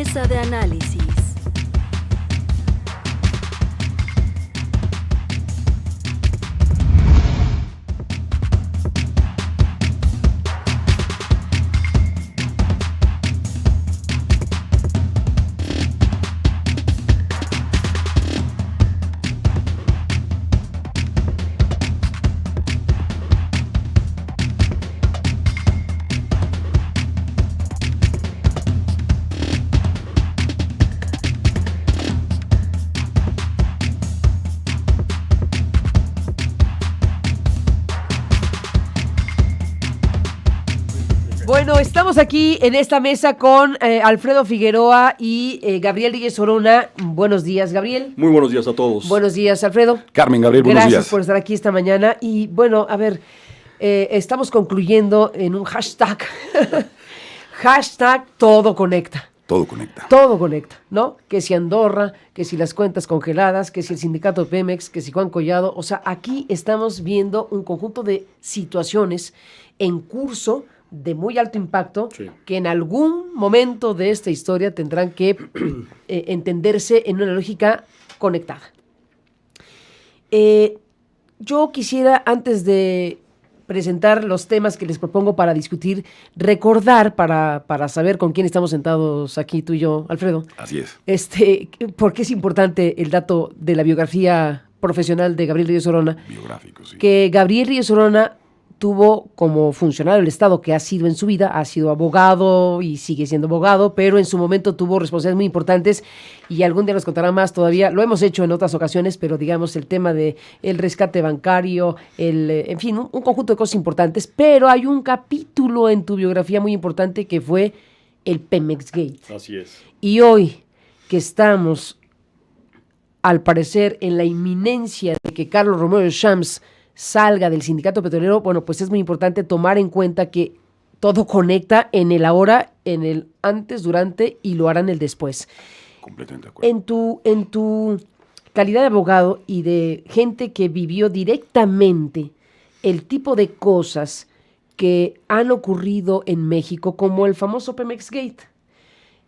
Mesa de análisis. Bueno, estamos aquí en esta mesa con Alfredo Figueroa y Gabriel Reyes Orona. Buenos días, Gabriel. Muy buenos días a todos. Buenos días, Alfredo. Carmen, Gabriel, buenos días. Gracias por estar aquí esta mañana. Y bueno, a ver, estamos concluyendo en un hashtag. Hashtag todo conecta. Todo conecta. Todo conecta, ¿no? Que si Andorra, que si las cuentas congeladas, que si el sindicato Pemex, que si Juan Collado. O sea, aquí estamos viendo un conjunto de situaciones en curso de muy alto impacto, sí, que en algún momento de esta historia tendrán que entenderse en una lógica conectada. Yo quisiera, antes de presentar los temas que les propongo para discutir, recordar para saber con quién estamos sentados aquí, tú y yo, Alfredo. Así es. Porque es importante el dato de la biografía profesional de Gabriel Reyes Orona. Biográfico, sí. Que Gabriel Reyes Orona tuvo como funcionario del Estado que ha sido en su vida, ha sido abogado y sigue siendo abogado, pero en su momento tuvo responsabilidades muy importantes y algún día nos contará más todavía. Lo hemos hecho en otras ocasiones, pero digamos el tema de el rescate bancario, en fin, un conjunto de cosas importantes, pero hay un capítulo en tu biografía muy importante que fue el Pemex Gate. Así es. Y hoy que estamos, al parecer, en la inminencia de que Carlos Romero Champs salga del sindicato petrolero, bueno, pues es muy importante tomar en cuenta que todo conecta en el ahora, en el antes, durante y lo hará en el después. Completamente de acuerdo. En tu calidad de abogado y de gente que vivió directamente el tipo de cosas que han ocurrido en México, como el famoso Pemex Gate.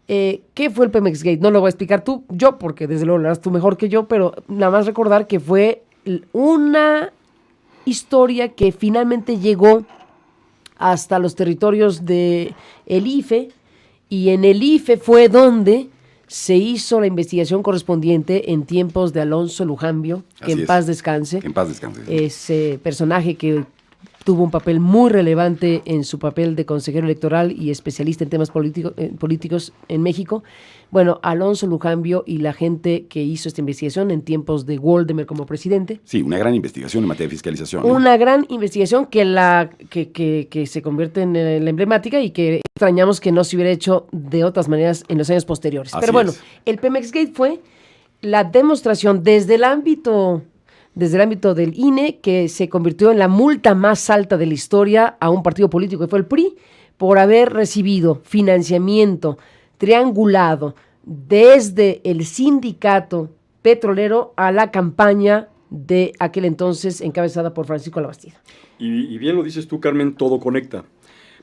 ¿Qué fue el Pemex Gate? No lo voy a explicar yo, porque desde luego lo harás tú mejor que yo, pero nada más recordar que fue una historia que finalmente llegó hasta los territorios de el IFE, y en el IFE fue donde se hizo la investigación correspondiente en tiempos de Alonso Lujambio, que en paz descanse. Que en paz descanse. Ese personaje que tuvo un papel muy relevante en su papel de consejero electoral y especialista en temas políticos en México. Bueno, Alonso Lujambio y la gente que hizo esta investigación en tiempos de Waldemar como presidente. Sí, una gran investigación en materia de fiscalización. Una gran investigación que se convierte en la emblemática y que extrañamos que no se hubiera hecho de otras maneras en los años posteriores. Así Pero bueno, es. El Pemex Gate fue la demostración desde el ámbito del INE, que se convirtió en la multa más alta de la historia a un partido político que fue el PRI, por haber recibido financiamiento triangulado desde el sindicato petrolero a la campaña de aquel entonces encabezada por Francisco Labastida. Y bien lo dices tú, Carmen, todo conecta.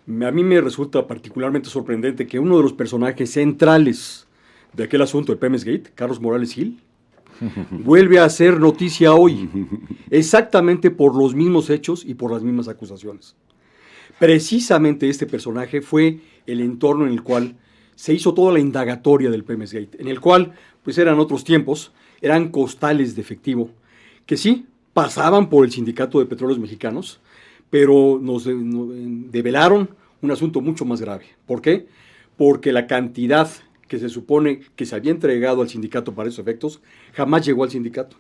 A mí me resulta particularmente sorprendente que uno de los personajes centrales de aquel asunto, el Pemex Gate, Carlos Morales Gil, vuelve a hacer noticia hoy, exactamente por los mismos hechos y por las mismas acusaciones. Precisamente este personaje fue el entorno en el cual se hizo toda la indagatoria del Pemex Gate, en el cual, pues eran otros tiempos, eran costales de efectivo, que sí, pasaban por el Sindicato de Petróleos Mexicanos, pero nos develaron un asunto mucho más grave. ¿Por qué? Porque la cantidad que se supone que se había entregado al sindicato para esos efectos, jamás llegó al sindicato.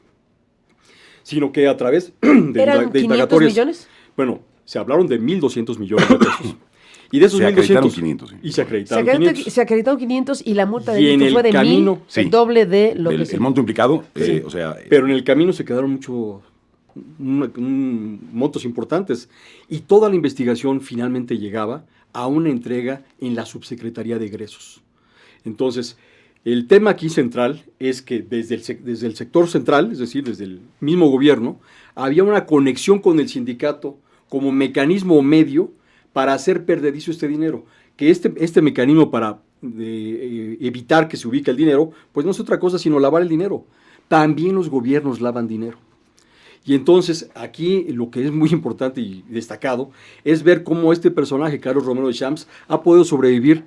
Sino que a través de ¿Eran 500 millones? Bueno, se hablaron de 1.200 millones de pesos. Y de esos 1.200... 500. Sí. Y se acreditaron 500. Se acreditaron 500 y la multa y de fue de camino, 1,000, sí, el doble de lo que el monto implicado. Sí, o sea, pero en el camino se quedaron montos importantes. Y toda la investigación finalmente llegaba a una entrega en la Subsecretaría de Egresos. Entonces, el tema aquí central es que desde el sector central, es decir, desde el mismo gobierno, había una conexión con el sindicato como mecanismo o medio para hacer perdedizo este dinero. Que este mecanismo para de evitar que se ubique el dinero, pues no es otra cosa sino lavar el dinero. También los gobiernos lavan dinero. Y entonces aquí lo que es muy importante y destacado es ver cómo este personaje, Carlos Romero de Champs, ha podido sobrevivir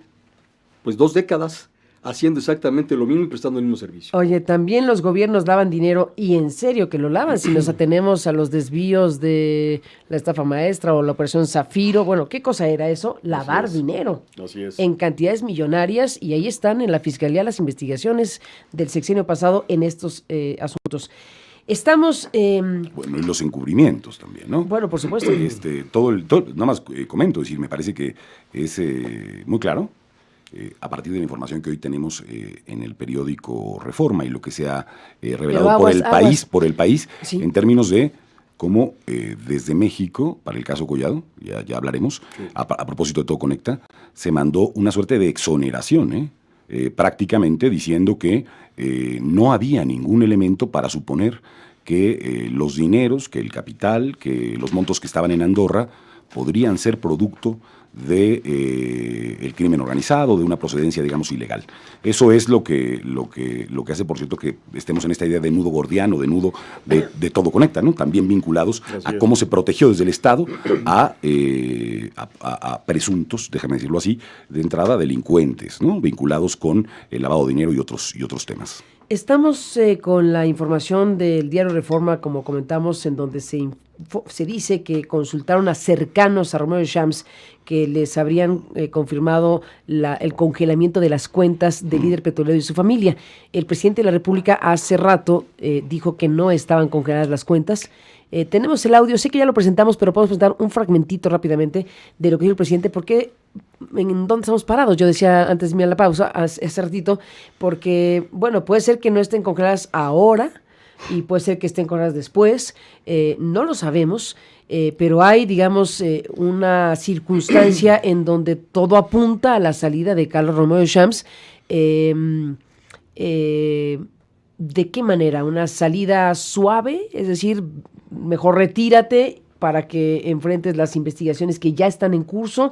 pues 2 décadas haciendo exactamente lo mismo y prestando el mismo servicio. Oye, también los gobiernos lavan dinero, y en serio que lo lavan, si nos atenemos a los desvíos de la estafa maestra o la operación Zafiro. Bueno, ¿qué cosa era eso? Lavar dinero. Así es. En cantidades millonarias, y ahí están en la Fiscalía las investigaciones del sexenio pasado en estos asuntos. Estamos... Bueno, y los encubrimientos también, ¿no? Bueno, por supuesto. Nada más comento, es decir, me parece que es muy claro, a partir de la información que hoy tenemos en el periódico Reforma y lo que se ha revelado por el país, sí, en términos de cómo desde México, para el caso Collado, ya hablaremos, sí, a propósito de Todo Conecta, se mandó una suerte de exoneración, prácticamente diciendo que no había ningún elemento para suponer que los dineros, que el capital, que los montos que estaban en Andorra podrían ser producto de el crimen organizado, de una procedencia, digamos, ilegal. Eso es lo que hace, por cierto, que estemos en esta idea de nudo gordiano, de nudo de Todo Conecta, ¿no? También vinculados a cómo se protegió desde el Estado a presuntos, déjame decirlo así, de entrada delincuentes, ¿no? Vinculados con el lavado de dinero y otros temas. Estamos con la información del diario Reforma, como comentamos, en donde se dice que consultaron a cercanos a Romero de Champs que les habrían confirmado el congelamiento de las cuentas del líder petrolero y su familia. El presidente de la República hace rato dijo que no estaban congeladas las cuentas. Tenemos el audio, sé que ya lo presentamos, pero podemos presentar un fragmentito rápidamente de lo que dijo el presidente, porque ¿en dónde estamos parados? Yo decía antes de la pausa, hace ratito, porque, bueno, puede ser que no estén congeladas ahora y puede ser que estén congeladas después, no lo sabemos, pero hay, digamos, una circunstancia en donde todo apunta a la salida de Carlos Romero de Champs. ¿De qué manera? ¿Una salida suave? Es decir, mejor retírate para que enfrentes las investigaciones que ya están en curso.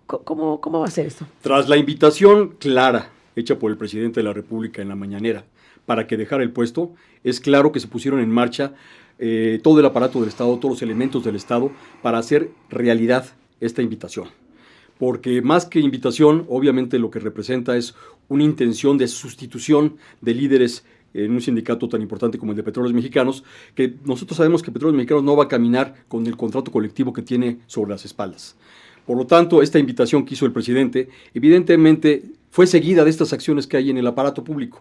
¿Cómo va a ser esto? Tras la invitación clara hecha por el presidente de la República en la mañanera para que dejara el puesto, es claro que se pusieron en marcha todo el aparato del Estado, todos los elementos del Estado para hacer realidad esta invitación. Porque más que invitación, obviamente lo que representa es una intención de sustitución de líderes en un sindicato tan importante como el de Petróleos Mexicanos, que nosotros sabemos que Petróleos Mexicanos no va a caminar con el contrato colectivo que tiene sobre las espaldas. Por lo tanto, esta invitación que hizo el presidente, evidentemente, fue seguida de estas acciones que hay en el aparato público.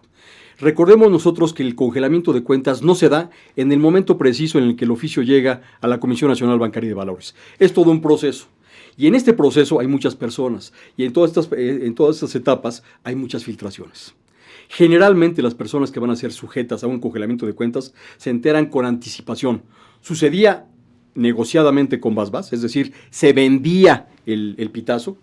Recordemos nosotros que el congelamiento de cuentas no se da en el momento preciso en el que el oficio llega a la Comisión Nacional Bancaria y de Valores. Es todo un proceso. Y en este proceso hay muchas personas y en todas estas etapas hay muchas filtraciones. Generalmente las personas que van a ser sujetas a un congelamiento de cuentas se enteran con anticipación. Sucedía negociadamente con Basbás, es decir, se vendía el pitazo.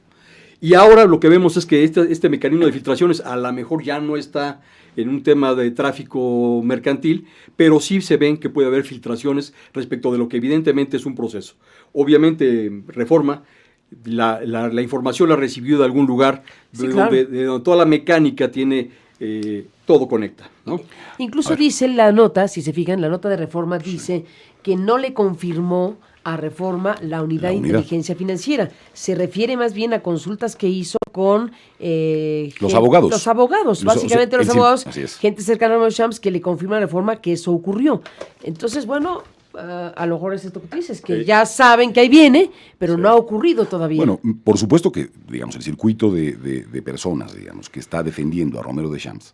Y ahora lo que vemos es que este mecanismo de filtraciones a lo mejor ya no está en un tema de tráfico mercantil, pero sí se ven que puede haber filtraciones respecto de lo que evidentemente es un proceso. Obviamente, Reforma, la información la recibió de algún lugar, sí, de donde toda la mecánica tiene Todo Conecta, ¿no? Incluso dice la nota, si se fijan, la nota de Reforma dice que no le confirmó a Reforma la unidad de inteligencia financiera. Se refiere más bien a consultas que hizo con los abogados. Los abogados, básicamente los abogados, es. Gente cercana a los Champs que le confirma a Reforma que eso ocurrió. Entonces, bueno, a lo mejor es esto que tú dices, que ya saben que ahí viene, pero no ha ocurrido todavía. Bueno, por supuesto que, digamos, el circuito de personas, digamos, que está defendiendo a Romero de Champs,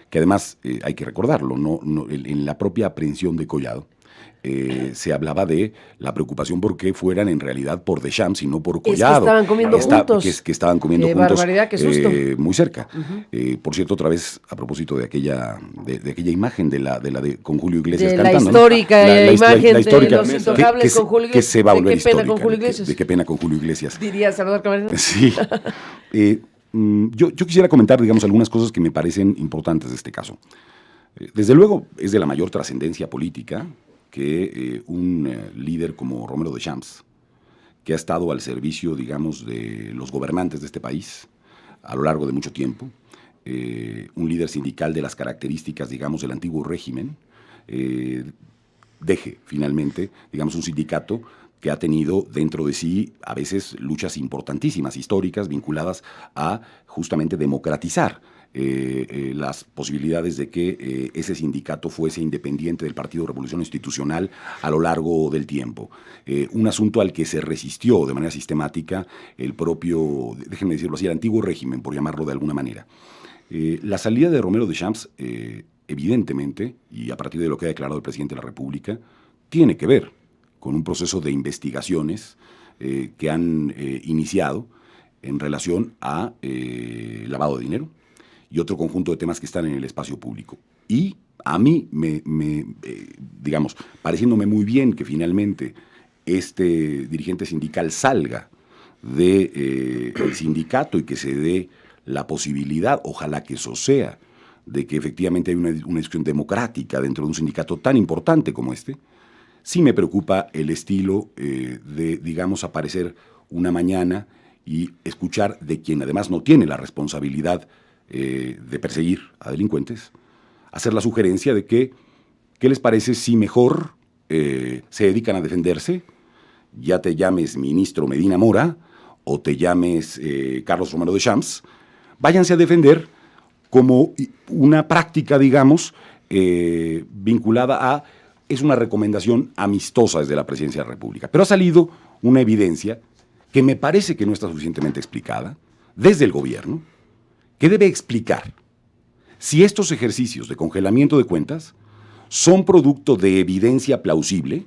que además hay que recordarlo, en la propia aprehensión de Collado, se hablaba de la preocupación por que fueran en realidad por de Champs y no por Collado. Es que estaban comiendo juntos. Que estaban comiendo qué juntos. Barbaridad, qué susto. Muy cerca. Por cierto, otra vez, a propósito de aquella imagen con Julio Iglesias cantando. La histórica imagen la histórica, de los intocables con Julio Iglesias. Que se va a volver histórica. Con Julio Iglesias. De qué pena con Julio Iglesias. Diría Salvador Camarena. Sí. Yo quisiera comentar, digamos, algunas cosas que me parecen importantes de este caso. Desde luego, es de la mayor trascendencia política que un líder como Romero de Champs, que ha estado al servicio, digamos, de los gobernantes de este país, a lo largo de mucho tiempo, un líder sindical de las características, digamos, del antiguo régimen, deje finalmente, digamos, un sindicato que ha tenido dentro de sí a veces luchas importantísimas, históricas, vinculadas a justamente democratizar las posibilidades de que ese sindicato fuese independiente del Partido Revolución Institucional a lo largo del tiempo. Un asunto al que se resistió de manera sistemática el propio, déjenme decirlo así, el antiguo régimen, por llamarlo de alguna manera. La salida de Romero Deschamps, evidentemente, y a partir de lo que ha declarado el presidente de la República, tiene que ver con un proceso de investigaciones que han iniciado en relación a lavado de dinero y otro conjunto de temas que están en el espacio público. Y a mí, digamos, pareciéndome muy bien que finalmente este dirigente sindical salga del sindicato y que se dé la posibilidad, ojalá que eso sea, de que efectivamente hay una discusión democrática dentro de un sindicato tan importante como este. Sí me preocupa el estilo de, digamos, aparecer una mañana y escuchar de quien además no tiene la responsabilidad de perseguir a delincuentes, hacer la sugerencia de que, ¿qué les parece si mejor se dedican a defenderse? Ya te llames ministro Medina Mora o te llames Carlos Romero Deschamps, váyanse a defender como una práctica, digamos, vinculada a... Es una recomendación amistosa desde la Presidencia de la República. Pero ha salido una evidencia que me parece que no está suficientemente explicada desde el gobierno, que debe explicar si estos ejercicios de congelamiento de cuentas son producto de evidencia plausible,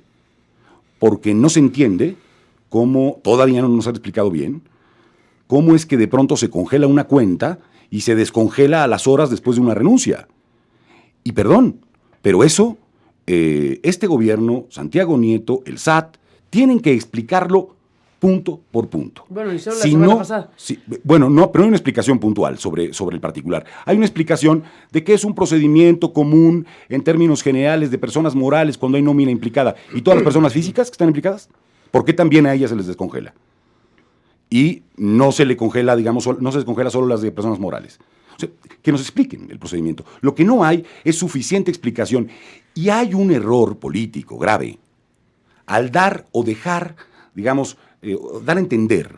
porque no se entiende cómo, todavía no nos han explicado bien, cómo es que de pronto se congela una cuenta y se descongela a las horas después de una renuncia. Y perdón, pero eso... este gobierno, Santiago Nieto, el SAT, tienen que explicarlo punto por punto. Bueno, hicieron la semana pasada. Bueno, no, pero hay una explicación puntual sobre el particular. Hay una explicación de que es un procedimiento común en términos generales de personas morales cuando hay nómina implicada. ¿Y todas las personas físicas que están implicadas? ¿Por qué también a ellas se les descongela? Y no se le congela, digamos, no se descongela solo las de personas morales. O sea, que nos expliquen el procedimiento. Lo que no hay es suficiente explicación. Y hay un error político grave al dar o dejar, digamos, dar a entender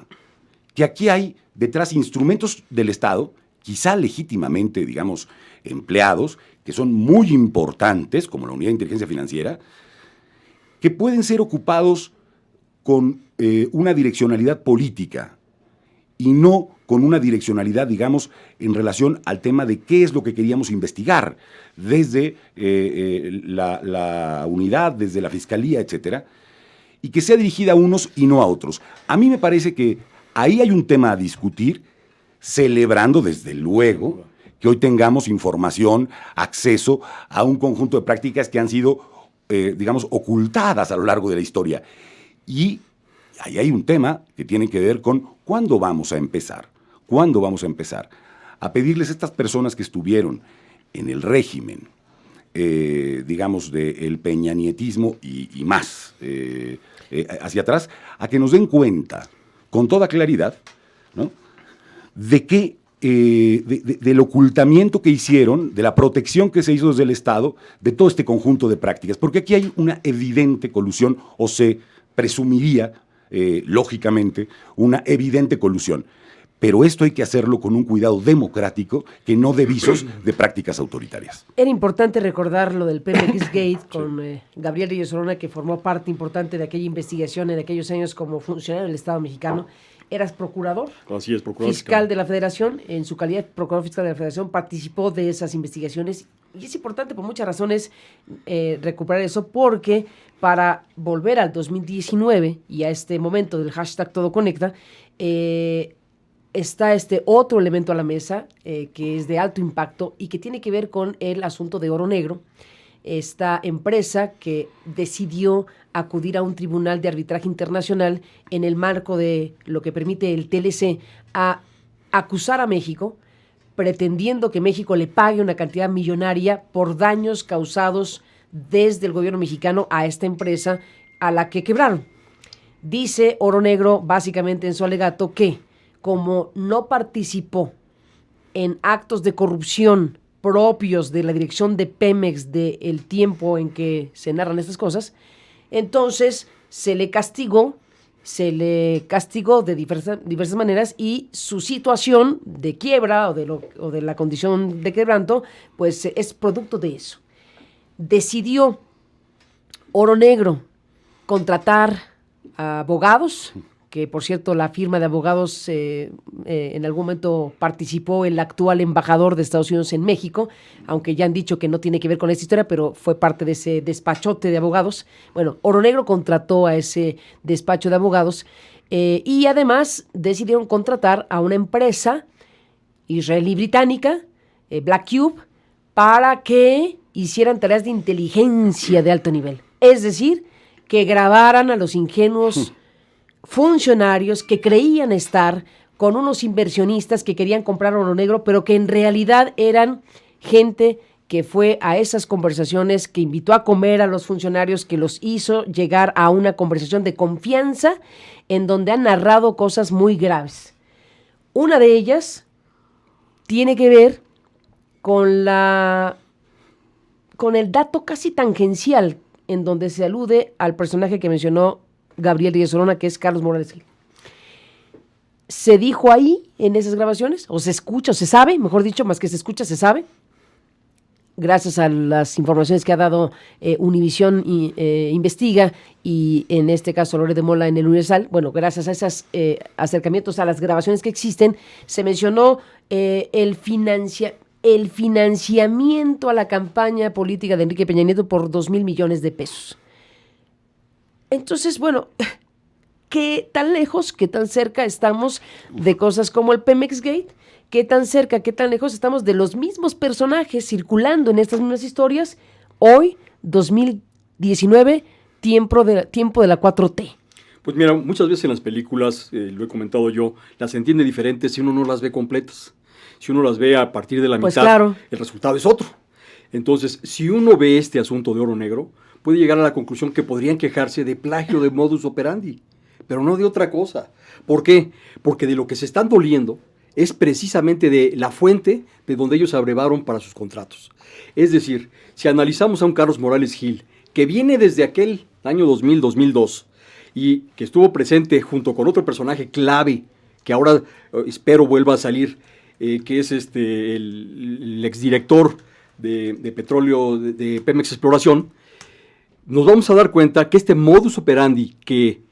que aquí hay detrás instrumentos del Estado, quizá legítimamente, digamos, empleados, que son muy importantes, como la Unidad de Inteligencia Financiera, que pueden ser ocupados con una direccionalidad política y no con una direccionalidad, digamos, en relación al tema de qué es lo que queríamos investigar desde la unidad, desde la fiscalía, etcétera, y que sea dirigida a unos y no a otros. A mí me parece que ahí hay un tema a discutir, celebrando desde luego que hoy tengamos información, acceso a un conjunto de prácticas que han sido, digamos, ocultadas a lo largo de la historia. Y ahí hay un tema que tiene que ver con cuándo vamos a empezar. ¿Cuándo vamos a empezar a pedirles a estas personas que estuvieron en el régimen, digamos, del peñanietismo y más hacia atrás, a que nos den cuenta con toda claridad, ¿no?, de que del ocultamiento que hicieron, de la protección que se hizo desde el Estado, de todo este conjunto de prácticas? Porque aquí hay una evidente colusión, o se presumiría, lógicamente, una evidente colusión. Pero esto hay que hacerlo con un cuidado democrático que no dé visos de prácticas autoritarias. Era importante recordar lo del Pemex Gate con Gabriel Reyes Orona, que formó parte importante de aquella investigación en aquellos años como funcionario del Estado mexicano. Eras procurador, así es, procurador fiscal de la Federación. En su calidad de procurador fiscal de la Federación participó de esas investigaciones. Y es importante por muchas razones recuperar eso, porque para volver al 2019 y a este momento del hashtag Todo Conecta, está este otro elemento a la mesa que es de alto impacto y que tiene que ver con el asunto de Oro Negro, esta empresa que decidió acudir a un tribunal de arbitraje internacional en el marco de lo que permite el TLC a acusar a México, pretendiendo que México le pague una cantidad millonaria por daños causados desde el gobierno mexicano a esta empresa a la que quebraron. Dice Oro Negro básicamente en su alegato que como no participó en actos de corrupción propios de la dirección de Pemex del tiempo en que se narran estas cosas, entonces se le castigó de diversas maneras y su situación de quiebra o de la condición de quebranto, pues es producto de eso. Decidió Oro Negro contratar a abogados, que por cierto la firma de abogados en algún momento participó el actual embajador de Estados Unidos en México, aunque ya han dicho que no tiene que ver con esta historia, pero fue parte de ese despachote de abogados. Bueno, Oro Negro contrató a ese despacho de abogados y además decidieron contratar a una empresa israelí-británica, Black Cube, para que hicieran tareas de inteligencia de alto nivel. Es decir, que grabaran a los ingenuos funcionarios que creían estar con unos inversionistas que querían comprar oro negro, pero que en realidad eran gente que fue a esas conversaciones, que invitó a comer a los funcionarios, que los hizo llegar a una conversación de confianza en donde han narrado cosas muy graves. Una de ellas tiene que ver con el dato casi tangencial en donde se alude al personaje que mencionó Gabriel Díaz Solona, que es Carlos Morales Gil. Se dijo ahí, en esas grabaciones, o se escucha, o se sabe, mejor dicho, más que se escucha, se sabe, gracias a las informaciones que ha dado Univisión Investiga y en este caso Loret de Mola en el Universal. Bueno, gracias a esos acercamientos a las grabaciones que existen, se mencionó el financiamiento a la campaña política de Enrique Peña Nieto por 2,000 millones de pesos. Entonces, bueno, ¿qué tan lejos, qué tan cerca estamos de cosas como el Pemex Gate? ¿Qué tan cerca, qué tan lejos estamos de los mismos personajes circulando en estas mismas historias? Hoy, 2019, tiempo de la 4T. Pues mira, muchas veces en las películas, lo he comentado yo, las entiende diferentes si uno no las ve completas. Si uno las ve a partir de la pues mitad, claro, el resultado es otro. Entonces, si uno ve este asunto de Oro Negro, puede llegar a la conclusión que podrían quejarse de plagio de modus operandi, pero no de otra cosa. ¿Por qué? Porque de lo que se están doliendo es precisamente de la fuente de donde ellos abrevaron para sus contratos. Es decir, si analizamos a un Carlos Morales Gil, que viene desde aquel año 2000-2002, y que estuvo presente junto con otro personaje clave, que ahora espero vuelva a salir, que es el exdirector de petróleo de Pemex Exploración, nos vamos a dar cuenta que este modus operandi que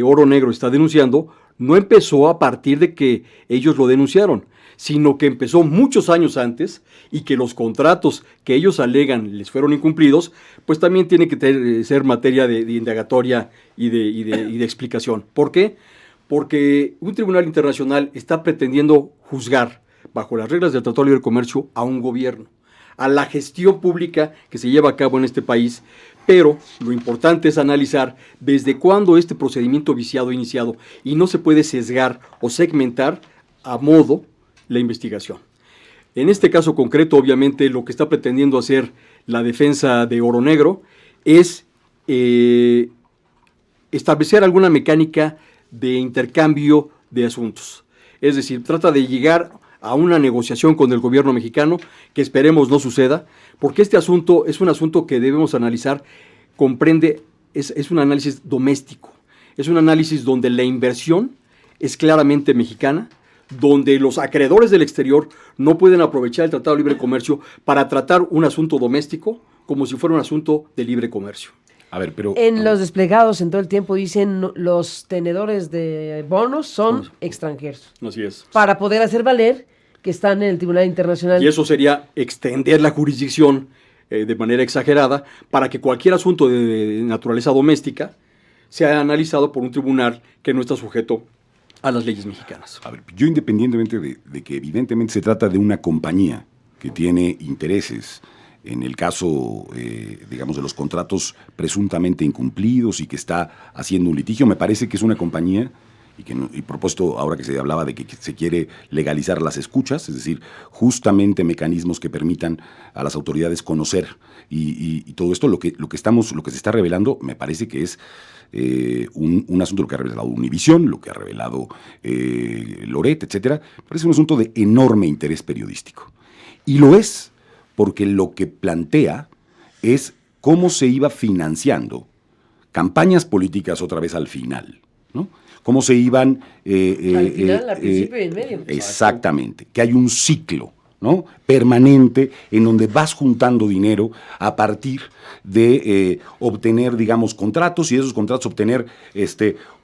Oro Negro está denunciando no empezó a partir de que ellos lo denunciaron, sino que empezó muchos años antes y que los contratos que ellos alegan les fueron incumplidos, pues también tiene que ser materia de indagatoria y de explicación. ¿Por qué? Porque un tribunal internacional está pretendiendo juzgar, bajo las reglas del Tratado de Libre Comercio, a un gobierno, a la gestión pública que se lleva a cabo en este país, pero lo importante es analizar desde cuándo este procedimiento viciado ha iniciado y no se puede sesgar o segmentar a modo la investigación. En este caso concreto, obviamente, lo que está pretendiendo hacer la defensa de Oro Negro es establecer alguna mecánica de intercambio de asuntos. Es decir, trata de llegar a una negociación con el gobierno mexicano, que esperemos no suceda, porque este asunto es un asunto que debemos analizar, es un análisis doméstico, es un análisis donde la inversión es claramente mexicana, donde los acreedores del exterior no pueden aprovechar el Tratado de Libre Comercio para tratar un asunto doméstico como si fuera un asunto de libre comercio. A ver, pero en los desplegados en todo el tiempo dicen los tenedores de bonos son extranjeros. Así es. Para poder hacer valer que están en el Tribunal Internacional. Y eso sería extender la jurisdicción de manera exagerada para que cualquier asunto de naturaleza doméstica sea analizado por un tribunal que no está sujeto a las leyes mexicanas. A ver, yo independientemente de que evidentemente se trata de una compañía que tiene intereses en el caso, digamos, de los contratos presuntamente incumplidos y que está haciendo un litigio, me parece que es una compañía y propósito, ahora que se hablaba de que se quiere legalizar las escuchas, es decir, justamente mecanismos que permitan a las autoridades conocer y todo esto, lo que se está revelando, me parece que es un asunto, lo que ha revelado Univisión, lo que ha revelado Loret, etcétera, parece un asunto de enorme interés periodístico. Y lo es porque lo que plantea es cómo se iba financiando campañas políticas otra vez al final, ¿no? Cómo se iban... al final, al principio y en medio. Exactamente, que hay un ciclo, ¿no?, permanente en donde vas juntando dinero a partir de obtener, digamos, contratos, y de esos contratos obtener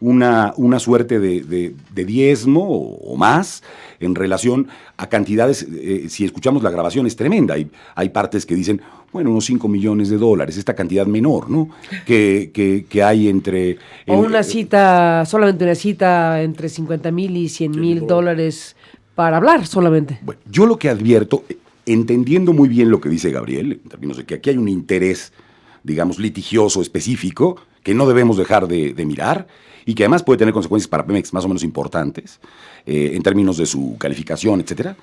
una suerte de diezmo o más en relación a cantidades. Si escuchamos la grabación es tremenda, hay partes que dicen, bueno, unos $5 millones, esta cantidad menor, ¿no?, que hay entre... O una cita, solamente una cita entre $50,000 y $100,000 para hablar solamente. Bueno, yo lo que advierto, entendiendo muy bien lo que dice Gabriel, en términos de que aquí hay un interés, digamos, litigioso específico, que no debemos dejar de mirar, y que además puede tener consecuencias para Pemex más o menos importantes, en términos de su calificación, etcétera.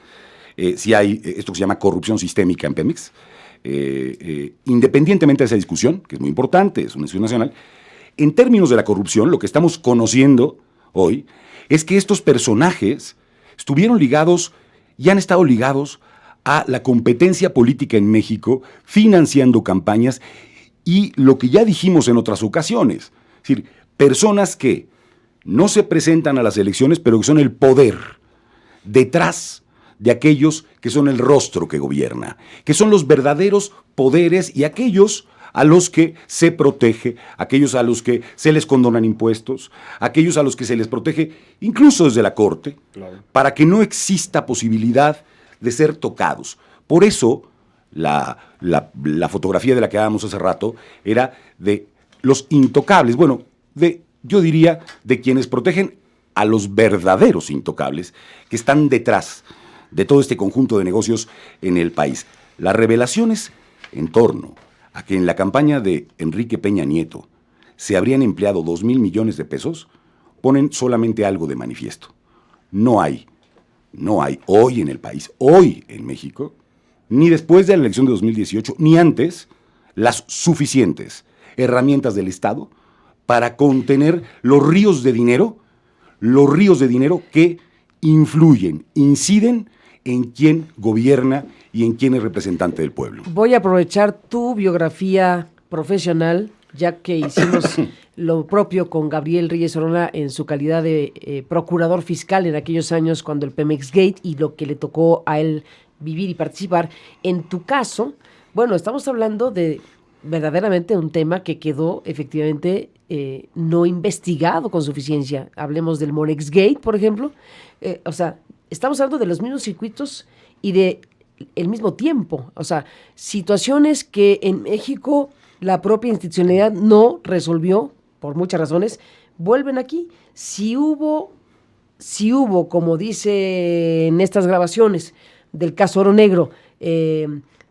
Si hay esto que se llama corrupción sistémica en Pemex, independientemente de esa discusión, que es muy importante, es una discusión nacional, en términos de la corrupción, lo que estamos conociendo hoy es que estos personajes estuvieron ligados y han estado ligados a la competencia política en México, financiando campañas, y lo que ya dijimos en otras ocasiones, es decir, personas que no se presentan a las elecciones, pero que son el poder detrás de aquellos que son el rostro que gobierna, que son los verdaderos poderes y aquellos a los que se protege, aquellos a los que se les condonan impuestos, aquellos a los que se les protege incluso desde la Corte, claro, para que no exista posibilidad de ser tocados. Por eso la fotografía de la que hablábamos hace rato era de los intocables, bueno, yo diría de quienes protegen a los verdaderos intocables que están detrás de todo este conjunto de negocios en el país. Las revelaciones en torno a que en la campaña de Enrique Peña Nieto se habrían empleado 2,000 millones de pesos, ponen solamente algo de manifiesto. No hay hoy en el país, hoy en México, ni después de la elección de 2018, ni antes, las suficientes herramientas del Estado para contener los ríos de dinero que influyen, inciden en quién gobierna y en quién es representante del pueblo. Voy a aprovechar tu biografía profesional, ya que hicimos lo propio con Gabriel Reyes Orona en su calidad de procurador fiscal en aquellos años cuando el Pemex Gate y lo que le tocó a él vivir y participar. En tu caso, bueno, estamos hablando de verdaderamente un tema que quedó efectivamente no investigado con suficiencia. Hablemos del Monex Gate, por ejemplo. O sea, estamos hablando de los mismos circuitos y de el mismo tiempo. O sea, situaciones que en México la propia institucionalidad no resolvió por muchas razones, vuelven aquí. Si hubo, como dice en estas grabaciones del caso Oro Negro,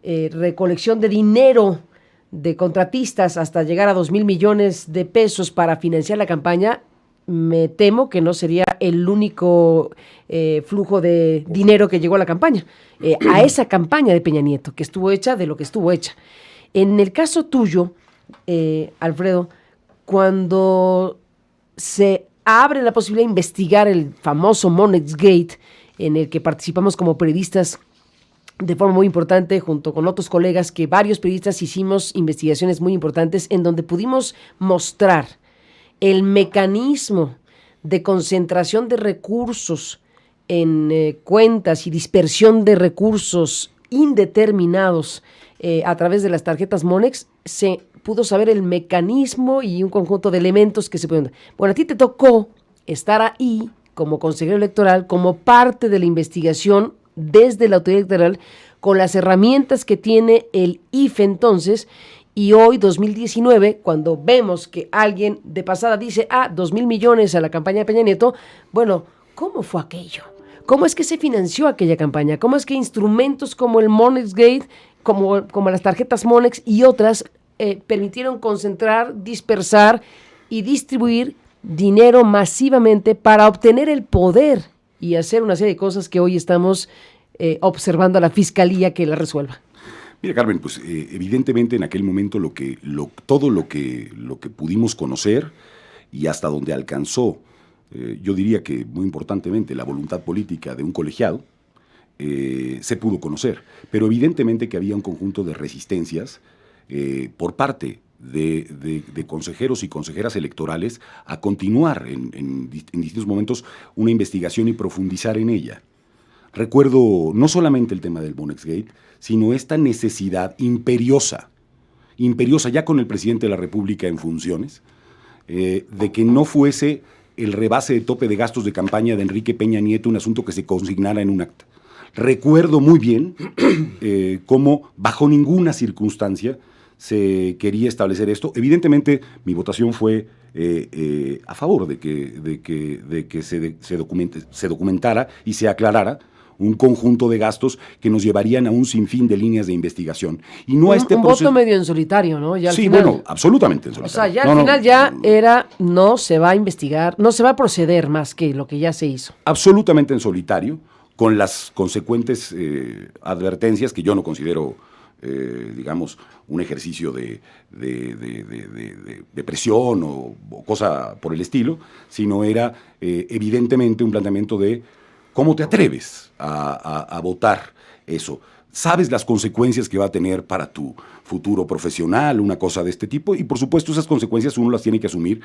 recolección de dinero de contratistas hasta llegar a 2,000 millones de pesos para financiar la campaña, me temo que no sería el único flujo de dinero que llegó a la campaña, a esa campaña de Peña Nieto, que estuvo hecha de lo que estuvo hecha. En el caso tuyo, Alfredo, cuando se abre la posibilidad de investigar el famoso Monex Gate, en el que participamos como periodistas de forma muy importante, junto con otros colegas, que varios periodistas hicimos investigaciones muy importantes en donde pudimos mostrar el mecanismo de concentración de recursos en cuentas y dispersión de recursos indeterminados a través de las tarjetas Monex. Se pudo saber el mecanismo y un conjunto de elementos que se pueden... Bueno, a ti te tocó estar ahí como consejero electoral, como parte de la investigación desde la autoridad electoral, con las herramientas que tiene el IFE entonces, y hoy, 2019, cuando vemos que alguien de pasada dice, 2,000 millones a la campaña de Peña Nieto, bueno, ¿cómo fue aquello? ¿Cómo es que se financió aquella campaña? ¿Cómo es que instrumentos como el Monex Gate, como las tarjetas Monex y otras, permitieron concentrar, dispersar y distribuir dinero masivamente para obtener el poder y hacer una serie de cosas que hoy estamos observando a la fiscalía que la resuelva. Mira, Carmen, pues evidentemente en aquel momento todo lo que pudimos conocer y hasta donde alcanzó, yo diría que muy importantemente, la voluntad política de un colegiado, se pudo conocer. Pero evidentemente que había un conjunto de resistencias por parte de consejeros y consejeras electorales a continuar en distintos momentos una investigación y profundizar en ella. Recuerdo no solamente el tema del Bonexgate, sino esta necesidad imperiosa ya con el presidente de la República en funciones, de que no fuese el rebase de tope de gastos de campaña de Enrique Peña Nieto un asunto que se consignara en un acta. Recuerdo muy bien cómo bajo ninguna circunstancia se quería establecer esto. Evidentemente mi votación fue a favor de que se documentara y se aclarara un conjunto de gastos que nos llevarían a un sinfín de líneas de investigación. Y no un voto medio en solitario, ¿no? Ya al sí, final, bueno, absolutamente en solitario. O sea, ya al final era, no se va a investigar, no se va a proceder más que lo que ya se hizo. Absolutamente en solitario, con las consecuentes advertencias que yo no considero, digamos, un ejercicio de presión o cosa por el estilo, sino era evidentemente un planteamiento de ¿cómo te atreves a votar eso? ¿Sabes las consecuencias que va a tener para tu futuro profesional, una cosa de este tipo? Y por supuesto esas consecuencias uno las tiene que asumir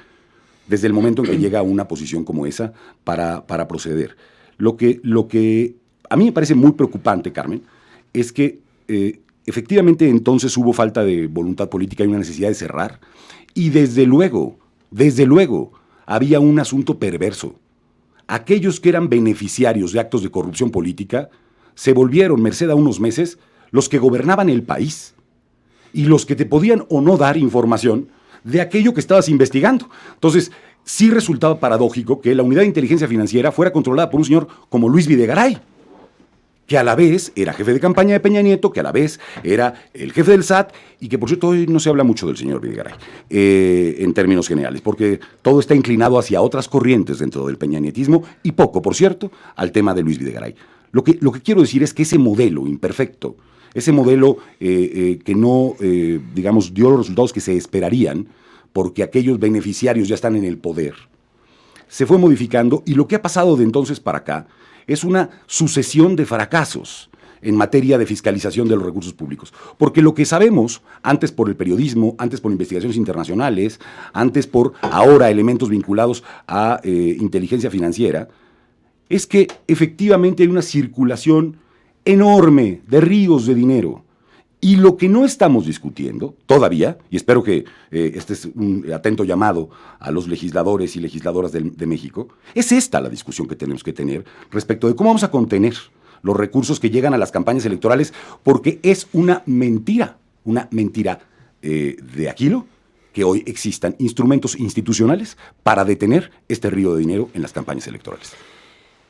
desde el momento en que llega a una posición como esa para proceder. Lo que a mí me parece muy preocupante, Carmen, es que efectivamente entonces hubo falta de voluntad política y una necesidad de cerrar. Y desde luego, había un asunto perverso. Aquellos que eran beneficiarios de actos de corrupción política se volvieron, merced a unos meses, los que gobernaban el país y los que te podían o no dar información de aquello que estabas investigando. Entonces, sí resultaba paradójico que la unidad de inteligencia financiera fuera controlada por un señor como Luis Videgaray, que a la vez era jefe de campaña de Peña Nieto, que a la vez era el jefe del SAT, y que por cierto hoy no se habla mucho del señor Videgaray, en términos generales, porque todo está inclinado hacia otras corrientes dentro del peñanietismo, y poco, por cierto, al tema de Luis Videgaray. Lo que quiero decir es que ese modelo imperfecto, ese modelo que no, digamos, dio los resultados que se esperarían, porque aquellos beneficiarios ya están en el poder, se fue modificando, y lo que ha pasado de entonces para acá es una sucesión de fracasos en materia de fiscalización de los recursos públicos. Porque lo que sabemos, antes por el periodismo, antes por investigaciones internacionales, antes por ahora elementos vinculados a inteligencia financiera, es que efectivamente hay una circulación enorme de ríos de dinero. Y lo que no estamos discutiendo todavía, y espero que este es un atento llamado a los legisladores y legisladoras de México, es esta la discusión que tenemos que tener respecto de cómo vamos a contener los recursos que llegan a las campañas electorales, porque es una mentira de Aquilo que hoy existan instrumentos institucionales para detener este río de dinero en las campañas electorales.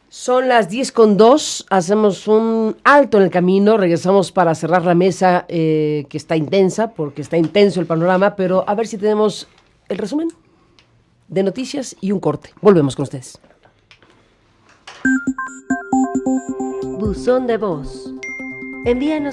Son las 10:02, hacemos un alto en el camino, regresamos para cerrar la mesa que está intensa, porque está intenso el panorama, pero a ver si tenemos el resumen de noticias y un corte. Volvemos con ustedes. Buzón de voz. Envíanos